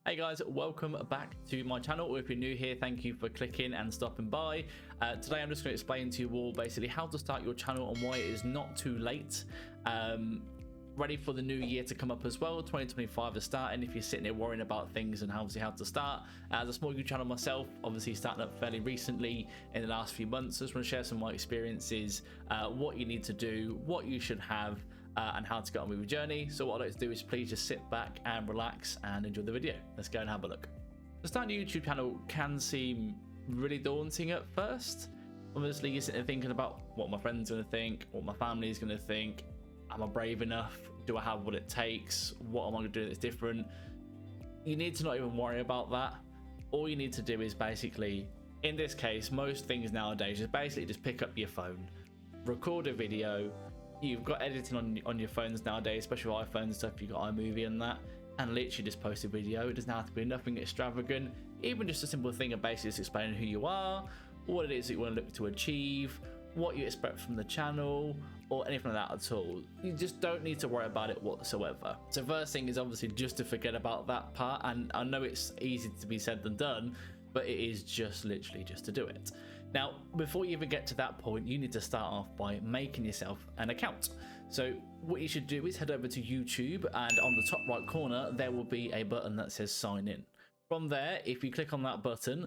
Hey guys, welcome back to my channel. If you're new here, thank you for clicking and stopping by. Today I'm just going to explain to you all basically how to start your channel and why it is not too late. Ready for the new year to come up as well. 2025 is starting. If you're sitting there worrying about things and obviously how to start, as a small YouTube channel myself, obviously starting up fairly recently in the last few months, I just want to share some of my experiences, what you need to do, what you should have, and how to get on with your journey. So what I'd like to do is please just sit back and relax and enjoy the video. Let's go and have a look. Starting a YouTube channel can seem really daunting at first. Obviously you're sitting there thinking about what my friends are going to think, what my family is going to think. Am I brave enough? Do I have what it takes? What am I going to do that's different? You need to not even worry about that. All you need to do is basically, in this case, most things nowadays, is basically just pick up your phone, record a video. You've got editing on your phones nowadays, especially iPhones and stuff. You've got iMovie and that, and literally just post a video. It doesn't have to be nothing extravagant. Even just a simple thing of basically just explaining who you are, what it is that you want to look to achieve, what you expect from the channel, or anything like that at all. You just don't need to worry about it whatsoever. So first thing is obviously just to forget about that part, and I know it's easy to be said than done, but it is just literally just to do it. Now, before you even get to that point, you need to start off by making yourself an account. So what you should do is head over to YouTube, and on the top right corner there will be a button that says sign in. From there, if you click on that button,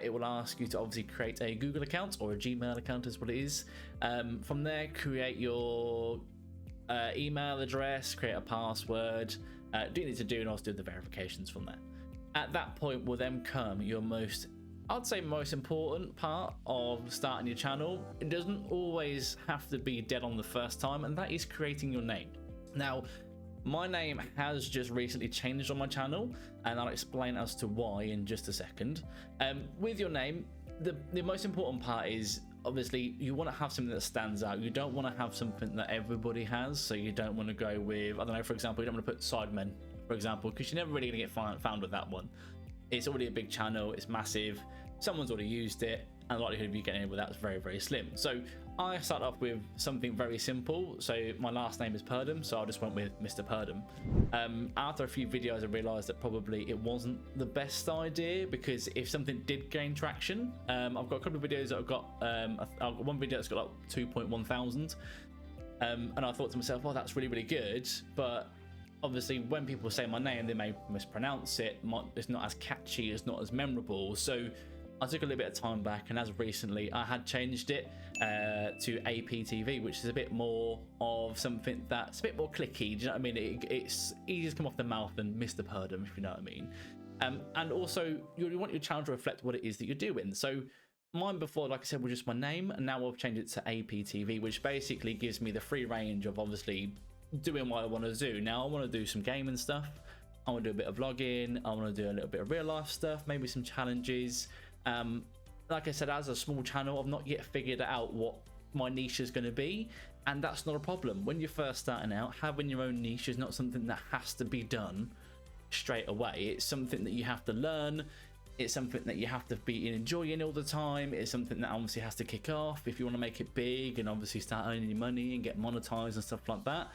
it will ask you to obviously create a Google account, or a Gmail account is what it is. From there, create your email address, create a password, do you need to do, and also do the verifications from there. At that point will then come your most important part of starting your channel. It doesn't always have to be dead on the first time, and that is creating your name. Now, my name has just recently changed on my channel, and I'll explain as to why in just a second. With your name, the most important part is obviously you want to have something that stands out. You don't want to have something that everybody has, so you don't want to go with, I don't know, for example, you don't want to put Sidemen, for example, because you're never really going to get found with that one. It's already a big channel, it's massive, someone's already used it, and the likelihood of you getting in with that is very, very slim. So I start off with something very simple. So my last name is Purdom, so I just went with Mr. Purdom. After a few videos, I realized that probably it wasn't the best idea, because if something did gain traction, I've got a couple of videos that I've got, one video that's got like 2.1 thousand, and I thought to myself, oh, that's really, really good, but obviously when people say my name, they may mispronounce it. It's not as catchy, it's not as memorable. So I took a little bit of time back, and as recently I had changed it to APTV, which is a bit more of something that's a bit more clicky. Do you know what I mean? It's easier to come off the mouth than Mr. Purdom, if you know what I mean. And also you want your channel to reflect what it is that you're doing. So mine before, like I said, was just my name, and now I've changed it to APTV, which basically gives me the free range of obviously doing what I want to do. Now I want to do some gaming stuff, I want to do a bit of vlogging, I want to do a little bit of real life stuff, maybe some challenges. Like I said, as a small channel, I've not yet figured out what my niche is going to be, and that's not a problem. When you're first starting out, having your own niche is not something that has to be done straight away. It's something that you have to learn. It's something that you have to be enjoying all the time. It's something that obviously has to kick off if you want to make it big and obviously start earning your money and get monetized and stuff like that.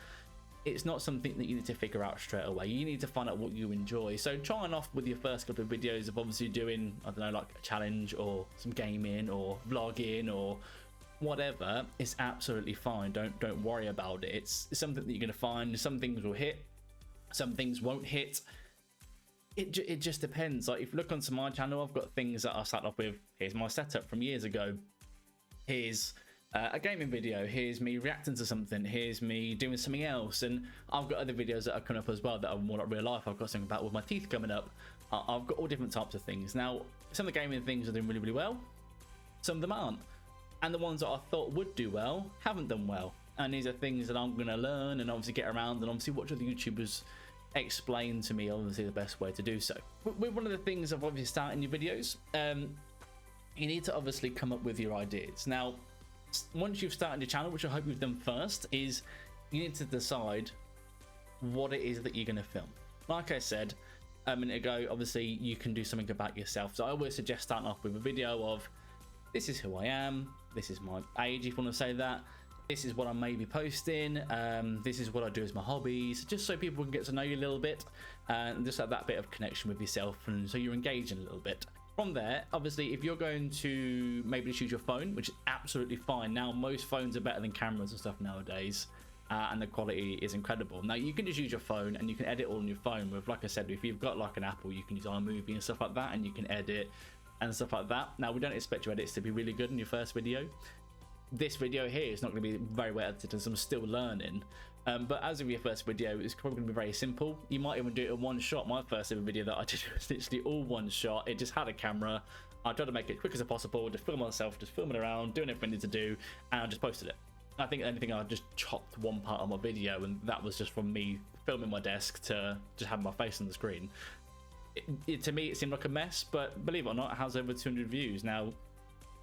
It's not something that you need to figure out straight away. You need to find out what you enjoy. So trying off with your first couple of videos of obviously doing, I don't know, like a challenge or some gaming or vlogging or whatever, is absolutely fine. Don't worry about it. It's something that you're going to find. Some things will hit, some things won't hit. It just depends. Like if you look onto my channel, I've got things that I started off with. Here's my setup from years ago. Here's a gaming video, here's me reacting to something, here's me doing something else, and I've got other videos that are coming up as well that are more like real life. I've got something about with my teeth coming up. I've got all different types of things. Now some of the gaming things are doing really, really well, some of them aren't, and the ones that I thought would do well haven't done well, and these are things that I'm going to learn and obviously get around and obviously watch other YouTubers explain to me obviously the best way to do so. With one of the things of obviously starting your videos, you need to obviously come up with your ideas. Now once you've started your channel, which I hope you've done first, is you need to decide what it is that you're going to film. Like I said a minute ago, obviously you can do something about yourself. So I always suggest starting off with a video of, this is who I am, this is my age if you want to say that, this is what I may be posting, this is what I do as my hobbies, just so people can get to know you a little bit and just have that bit of connection with yourself, and so you're engaging a little bit. From there, obviously, if you're going to maybe choose your phone, which is absolutely fine. Now, most phones are better than cameras and stuff nowadays, and the quality is incredible. Now, you can just use your phone, and you can edit all on your phone with, like I said, if you've got like an Apple, you can use iMovie and stuff like that, and you can edit and stuff like that. Now, we don't expect your edits to be really good in your first video. This video here is not going to be very well edited, as I'm still learning. But as of your first video, it's probably going to be very simple. You might even do it in one shot. My first ever video that I did was literally all one shot. It just had a camera. I tried to make it quick as possible, just film myself, just filming around, doing everything I need to do, and I just posted it. I think anything, I just chopped one part of my video, and that was just from me filming my desk to just having my face on the screen. To me, it seemed like a mess, but believe it or not, it has over 200 views. Now,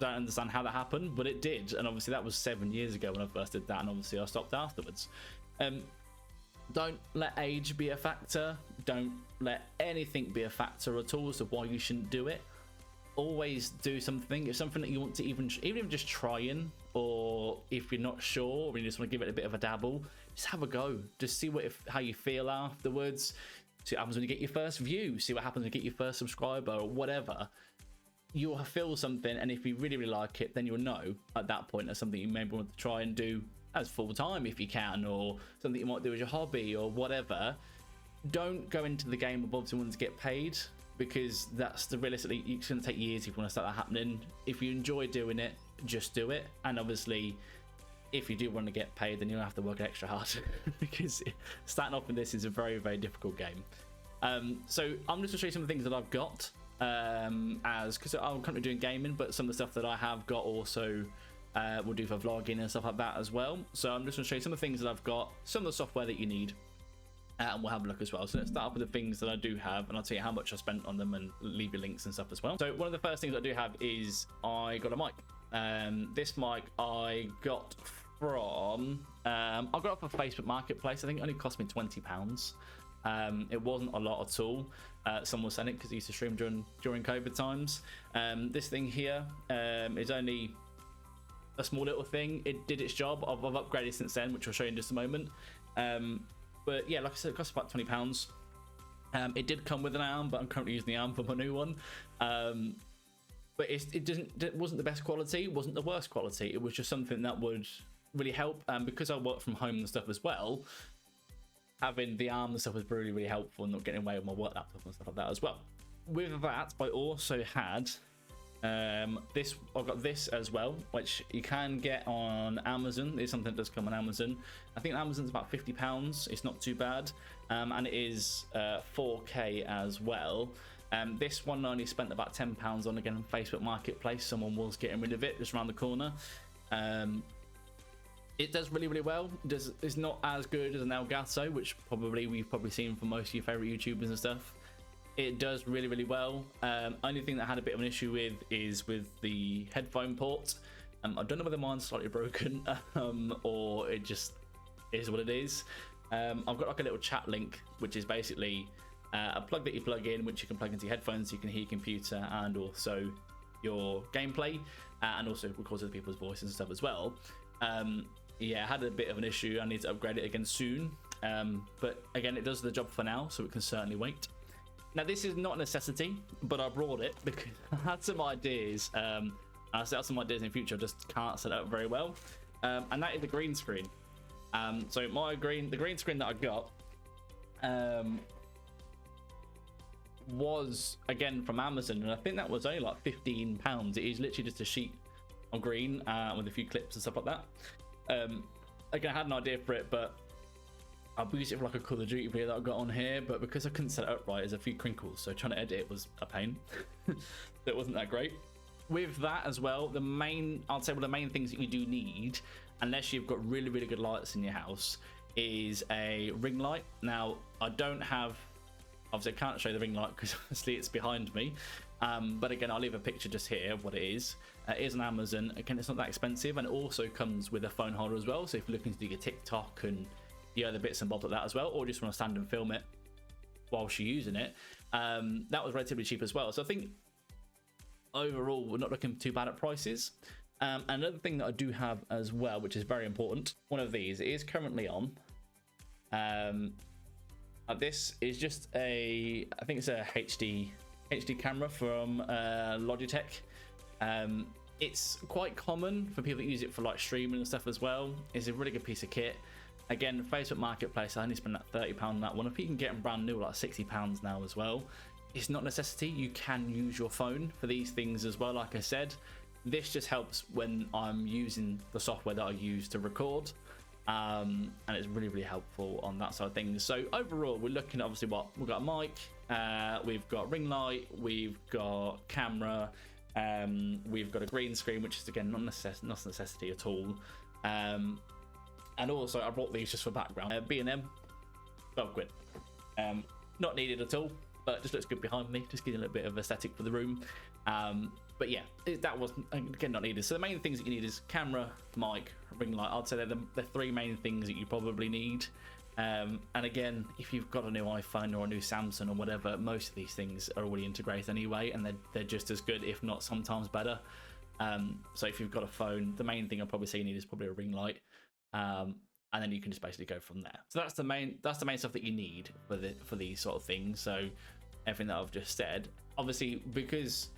I don't understand how that happened, but it did, and obviously that was 7 years ago when I first did that, and obviously I stopped afterwards. Don't let age be a factor. Don't let anything be a factor at all as to why you shouldn't do it. Always do something. If something that you want to even if just trying, or if you're not sure or you just want to give it a bit of a dabble, just have a go. Just see how you feel afterwards. See what happens when you get your first view. See what happens when you get your first subscriber or whatever. You'll feel something, and if you really, really like it, then you'll know at that point that's something you maybe want to try and do as full-time if you can, or something you might do as your hobby or whatever. Don't go into the game of obviously wanting to get paid, because that's realistically, it's going to take years if you want to start that happening. If you enjoy doing it, just do it. And obviously, if you do want to get paid, then you'll have to work extra hard because starting off with this is a very, very difficult game. So I'm just going to show you some of the things that I've got, because I'm currently doing gaming, but some of the stuff that I have got also we'll do for vlogging and stuff like that as well. So I'm just going to show you some of the things that I've got, some of the software that you need, and we'll have a look as well. So let's start off with the things that I do have, and I'll tell you how much I spent on them and leave you links and stuff as well. So one of the first things I do have is I got a mic. This mic I got from I got it off of Facebook Marketplace. I think it only cost me £20. It wasn't a lot at all. Someone was selling it because he used to stream during COVID times. This thing here is only a small little thing. It did its job. I've upgraded since then, which I'll show you in just a moment. But yeah, like I said, it cost about £20. It did come with an arm, but I'm currently using the arm for my new one. But it wasn't the best quality, it wasn't the worst quality. It was just something that would really help. Because I work from home and stuff as well, having the arm and stuff was really, really helpful, and not getting away with my work laptop and stuff like that as well. With that, I also had this. I've got this as well, which you can get on Amazon. It's something that does come on Amazon. I think Amazon's about £50. It's not too bad, and it is 4K as well. This one I only spent about £10 on, again, on Facebook Marketplace. Someone was getting rid of it just around the corner. It does really, really well. It's not as good as an Elgato, which we've probably seen from most of your favorite YouTubers and stuff. It does really, really well. Only thing that I had a bit of an issue with is with the headphone port. I don't know whether mine's slightly broken or it just is what it is. I've got like a little chat link, which is basically a plug that you plug in, which you can plug into your headphones, so you can hear your computer and also your gameplay, and also record other people's voices and stuff as well. Yeah, I had a bit of an issue. I need to upgrade it again soon. But again, it does the job for now, so it can certainly wait. Now, this is not a necessity, but I brought it because I had some ideas. I set up some ideas in the future. I just can't set it up very well. And that is the green screen. So the green screen that I got was, again, from Amazon. And I think that was only like £15. It is literally just a sheet of green with a few clips and stuff like that. Again, I had an idea for it, but I've used it for like a Call of Duty video that I got on here, but because I couldn't set it up right, there's a few crinkles, so trying to edit it was a pain. It wasn't that great. With that as well, I'd say one of the main things that you do need, unless you've got really, really good lights in your house, is a ring light. Now, I don't have, obviously I can't show the ring light because obviously it's behind me. But again, I'll leave a picture just here of what it is. It is on Amazon. Again, it's not that expensive, and it also comes with a phone holder as well. So if you're looking to do your TikTok and the other bits and bobs like that as well, or just want to stand and film it whilst you're using it, that was relatively cheap as well. So I think overall we're not looking too bad at prices. Another thing that I do have as well, which is very important, one of these is currently on. This is just I think it's a HD camera from Logitech. It's quite common for people that use it for like streaming and stuff as well. It's a really good piece of kit. Again, Facebook Marketplace, I only spent that £30 on that one. If you can get them brand new, like £60 now as well. It's not a necessity. You can use your phone for these things as well. Like I said, this just helps when I'm using the software that I use to record. And it's really, really helpful on that side of things. So overall, we're looking at obviously what we've got: a mic, we've got ring light, we've got camera, we've got a green screen, which is again not a necessity at all. And also I brought these just for background. B&M, 12 quid. Not needed at all, but just looks good behind me, just getting a little bit of aesthetic for the room. But yeah, that was again not needed. So the main things that you need is camera, mic, ring light. I'd say they're the three main things that you probably need. And again, if you've got a new iPhone or a new Samsung or whatever, most of these things are already integrated anyway, and they're just as good, if not sometimes better. So if you've got a phone, the main thing I'd probably say you need is probably a ring light. And then you can just basically go from there. So that's the main stuff that you need for these sort of things. So everything that I've just said, obviously, because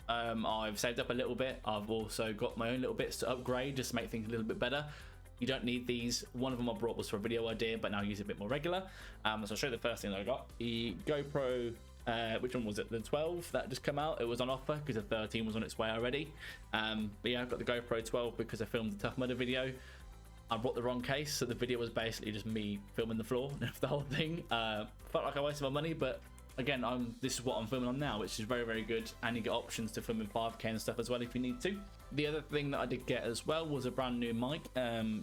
I've saved up a little bit, I've also got my own little bits to upgrade just to make things a little bit better. You don't need these. One of them I brought was for a video idea, but now I use it a bit more regular. So I'll show you the first thing that I got. The GoPro, which one was it? The 12 that just come out. It was on offer because the 13 was on its way already. But yeah, I've got the GoPro 12 because I filmed the Tough Mudder video. I brought the wrong case, so the video was basically just me filming the floor of the whole thing. Felt like I wasted my money, but again, this is what I'm filming on now, which is very, very good, and you get options to film in 5K and stuff as well if you need to. The other thing that I did get as well was a brand new mic,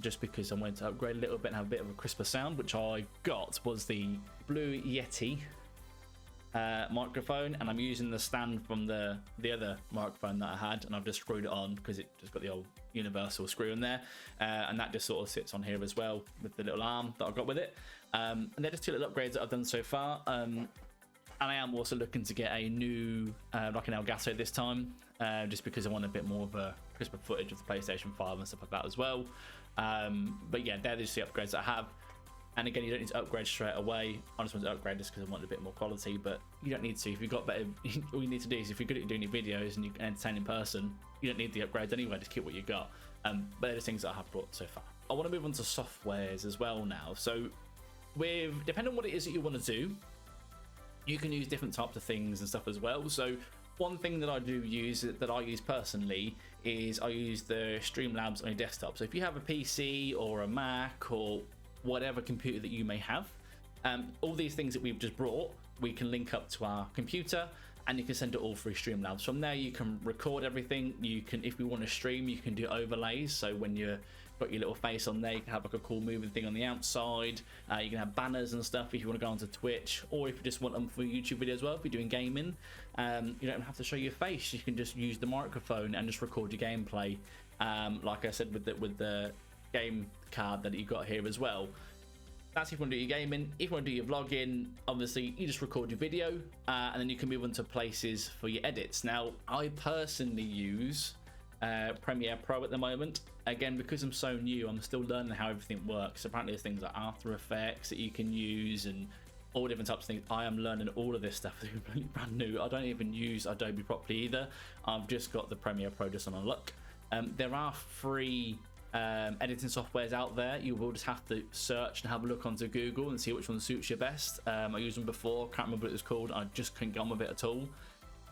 just because I wanted to upgrade a little bit and have a bit of a crisper sound, which I got was the Blue Yeti microphone, and I'm using the stand from the other microphone that I had, and I've just screwed it on because it just got the old universal screw in there, and that just sort of sits on here as well with the little arm that I got with it. And they're just two little upgrades that I've done so far. And I am also looking to get a new like an Elgato this time, just because I want a bit more of a crisper footage of the PlayStation 5 and stuff like that as well. But yeah, they're just the upgrades that I have. And again, you don't need to upgrade straight away. I just want to upgrade just because I want a bit more quality, but you don't need to. If you've got better, all you need to do is if you're good at doing your videos and you can entertain in person, you don't need the upgrades anyway, just keep what you got. But they're the things that I have brought so far. I want to move on to softwares as well now. So depending on what it is that you want to do, you can use different types of things and stuff as well. So one thing that I do use, that I use personally, is I use the Streamlabs on your desktop. So if you have a PC or a Mac or whatever computer that you may have, all these things that we've just brought, we can link up to our computer and you can send it all through Streamlabs. From there you can record everything. You can, if we want to stream, you can do overlays, so when you're got your little face on there, you can have like a cool moving thing on the outside. You can have banners and stuff if you want to go onto Twitch, or if you just want them for YouTube video as well. If you're doing gaming, you don't have to show your face. You can just use the microphone and just record your gameplay, like I said with the game card that you got here as well. That's if you want to do your gaming. If you want to do your vlogging, obviously you just record your video, and then you can move on to places for your edits. Now I personally use Premiere Pro at the moment. Again, because I'm so new, I'm still learning how everything works. Apparently there's things like After Effects that you can use and all different types of things. I am learning all of this stuff. It's completely brand new. I don't even use Adobe properly either. I've just got the Premiere Pro just on a look. There are free editing softwares out there. You will just have to search and have a look onto Google and see which one suits you best. I used them before, can't remember what it was called. I just couldn't get on with it at all.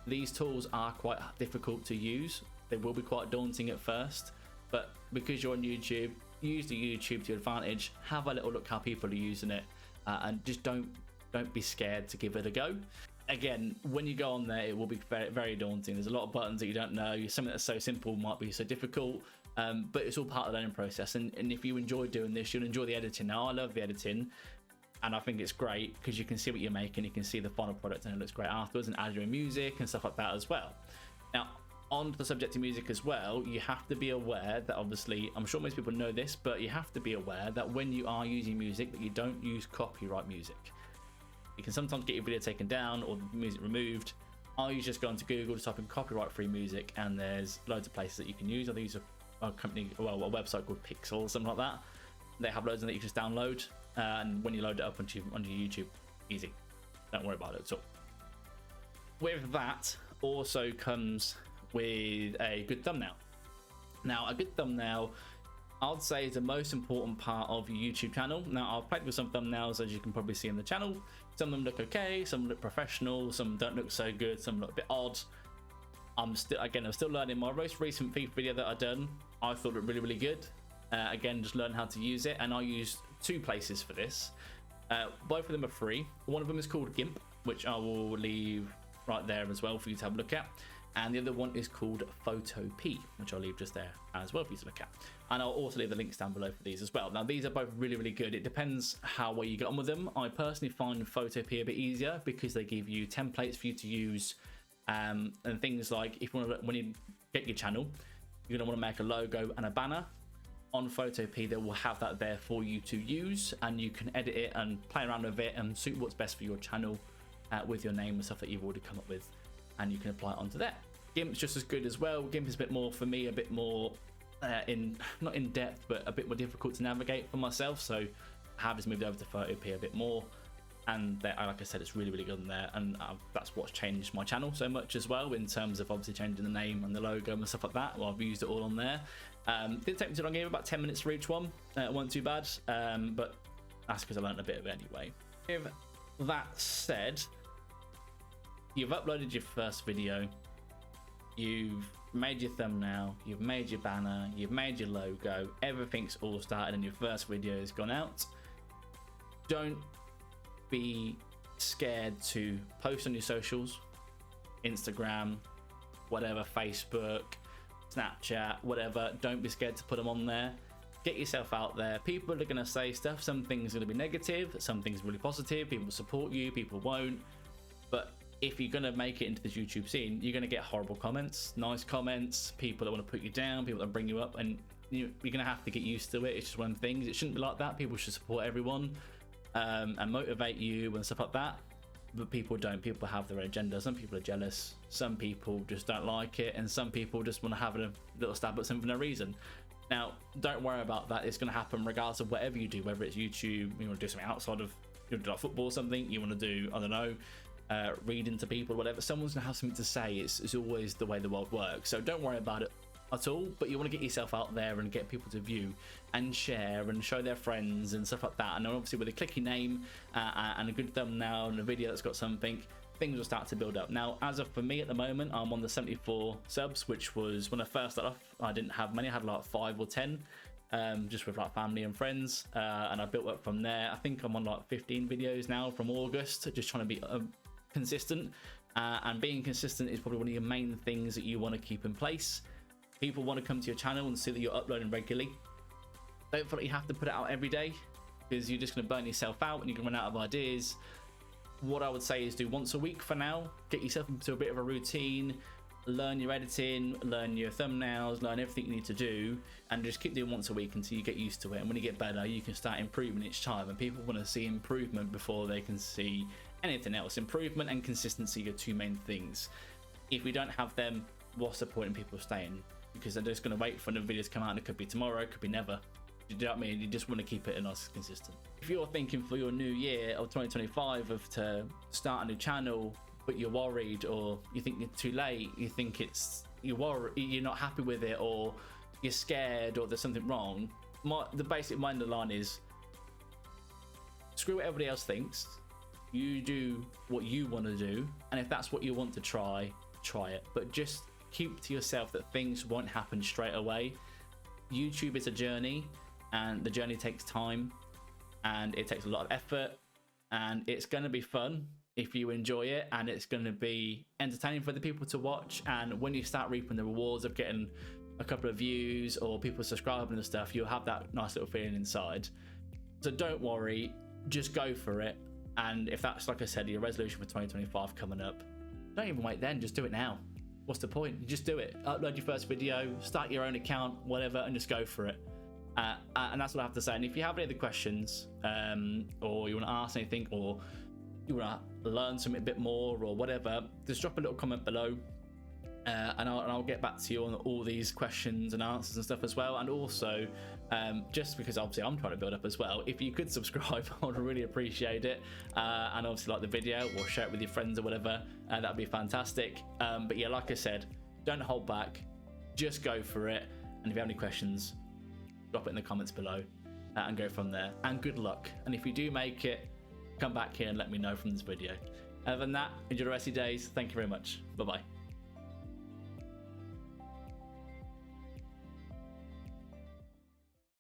These tools are quite difficult to use. They will be quite daunting at first, but because you're on YouTube, use the YouTube to your advantage. Have a little look how people are using it, and just don't be scared to give it a go. Again, when you go on there, it will be very, very daunting. There's a lot of buttons that you don't know. Something that's so simple might be so difficult, but it's all part of the learning process. And if you enjoy doing this, you'll enjoy the editing. Now, I love the editing, and I think it's great because you can see what you're making, you can see the final product, and it looks great afterwards, and add your own music and stuff like that as well. Now, on to the subject of music as well, you have to be aware that, obviously, I'm sure most people know this, but you have to be aware that when you are using music, that you don't use copyright music. You can sometimes get your video taken down or the music removed. I usually just go onto Google to type in copyright free music, and there's loads of places that you can use. I use a company, well, a website called Pixel or something like that. They have loads of that you can just download, and when you load it up onto YouTube, easy. Don't worry about it at all. With that also comes with a good thumbnail. Now, a good thumbnail, I'd say, is the most important part of your YouTube channel. Now, I've played with some thumbnails, as you can probably see in the channel. Some of them look okay, some look professional, some don't look so good, some look a bit odd. I'm still learning. My most recent FIFA video that I've done, I thought it really, really good. Again, just learn how to use it, and I used 2 places for this. Both of them are free. One of them is called GIMP, which I will leave right there as well for you to have a look at. And the other one is called Photopea, which I'll leave just there as well for you to look at. And I'll also leave the links down below for these as well. Now, these are both really, really good. It depends how well you get on with them. I personally find Photopea a bit easier because they give you templates for you to use, and things like if you want to, when you get your channel, you're going to want to make a logo and a banner. On Photopea, they will have that there for you to use, and you can edit it and play around with it and suit what's best for your channel with your name and stuff that you've already come up with, and you can apply it onto there. GIMP's just as good as well. GIMP is a bit more, for me, a bit more not in depth, but a bit more difficult to navigate for myself. So I have just moved over to Photopea a bit more, and like I said, it's really, really good on there, and that's what's changed my channel so much as well, in terms of obviously changing the name and the logo and stuff like that. Well, I've used it all on there. Didn't take me too long, gave about 10 minutes for each one. It wasn't too bad, but that's because I learned a bit of it anyway. With that said, you've uploaded your first video, you've made your thumbnail, you've made your banner, you've made your logo, everything's all started and your first video has gone out. Don't be scared to post on your socials, Instagram, whatever, Facebook, Snapchat, whatever. Don't be scared to put them on there. Get yourself out there. People are going to say stuff. Some things are going to be negative, some things really positive. People support you, people won't. But if you're going to make it into the YouTube scene, you're going to get horrible comments, nice comments, people that want to put you down, people that bring you up, and you're going to have to get used to it. It's just one of the things. It shouldn't be like that. People should support everyone and motivate you and stuff like that. But people don't. People have their own agenda. Some people are jealous, some people just don't like it, and some people just want to have a little stab at something for no reason. Now, don't worry about that. It's going to happen regardless of whatever you do, whether it's YouTube, you want to do something outside of, you want to do like football or something, you want to do, I don't know, reading to people, whatever. Someone's going to have something to say. It's always the way the world works. So don't worry about it at all, but you want to get yourself out there and get people to view and share and show their friends and stuff like that. And obviously with a clicky name and a good thumbnail and a video that's got something, things will start to build up. Now, as of for me at the moment, I'm on the 74 subs, which was when I first started off. I didn't have many. I had like 5 or 10, just with like family and friends, and I built up from there. I think I'm on like 15 videos now from August, just trying to be consistent, and being consistent is probably one of your main things that you want to keep in place. People want to come to your channel and see that you're uploading regularly. Don't feel like you have to put it out every day, because you're just going to burn yourself out and you can run out of ideas. What I would say is do once a week for now. Get yourself into a bit of a routine, learn your editing, learn your thumbnails, learn everything you need to do, and just keep doing once a week until you get used to it. And when you get better, you can start improving each time, and people want to see improvement before they can see anything else. Improvement and consistency are 2 main things. If we don't have them, what's the point in people staying? Because they're just going to wait for the videos to come out, and it could be tomorrow, it could be never. Do you know what I mean? You just want to keep it nice and consistent. If you're thinking for your new year of 2025 of to start a new channel, but you're worried, or you think you're too late, you think you're not happy with it, or you're scared, or there's something wrong, the basic mind of the line is screw what everybody else thinks. You do what you want to do, and if that's what you want to try it. But just keep to yourself that things won't happen straight away. YouTube is a journey, and the journey takes time, and it takes a lot of effort, and it's going to be fun if you enjoy it, and it's going to be entertaining for the people to watch. And when you start reaping the rewards of getting a couple of views or people subscribing and stuff, you'll have that nice little feeling inside. So don't worry, just go for it. And if that's, like I said, your resolution for 2025 coming up, don't even wait then, just do it now. What's the point? You just do it. Upload your first video, start your own account, whatever, and just go for it. And that's what I have to say. And if you have any other questions, or you want to ask anything, or you want to learn something a bit more, or whatever, just drop a little comment below, and I'll get back to you on all these questions and answers and stuff as well. And also, just because obviously I'm trying to build up as well, if you could subscribe, I would really appreciate it. And obviously like the video or share it with your friends or whatever, that'd be fantastic. But yeah, like I said, don't hold back, just go for it. And if you have any questions, drop it in the comments below and go from there. And good luck. And if you do make it, come back here and let me know from this video. Other than that, enjoy the rest of your days. Thank you very much. Bye bye.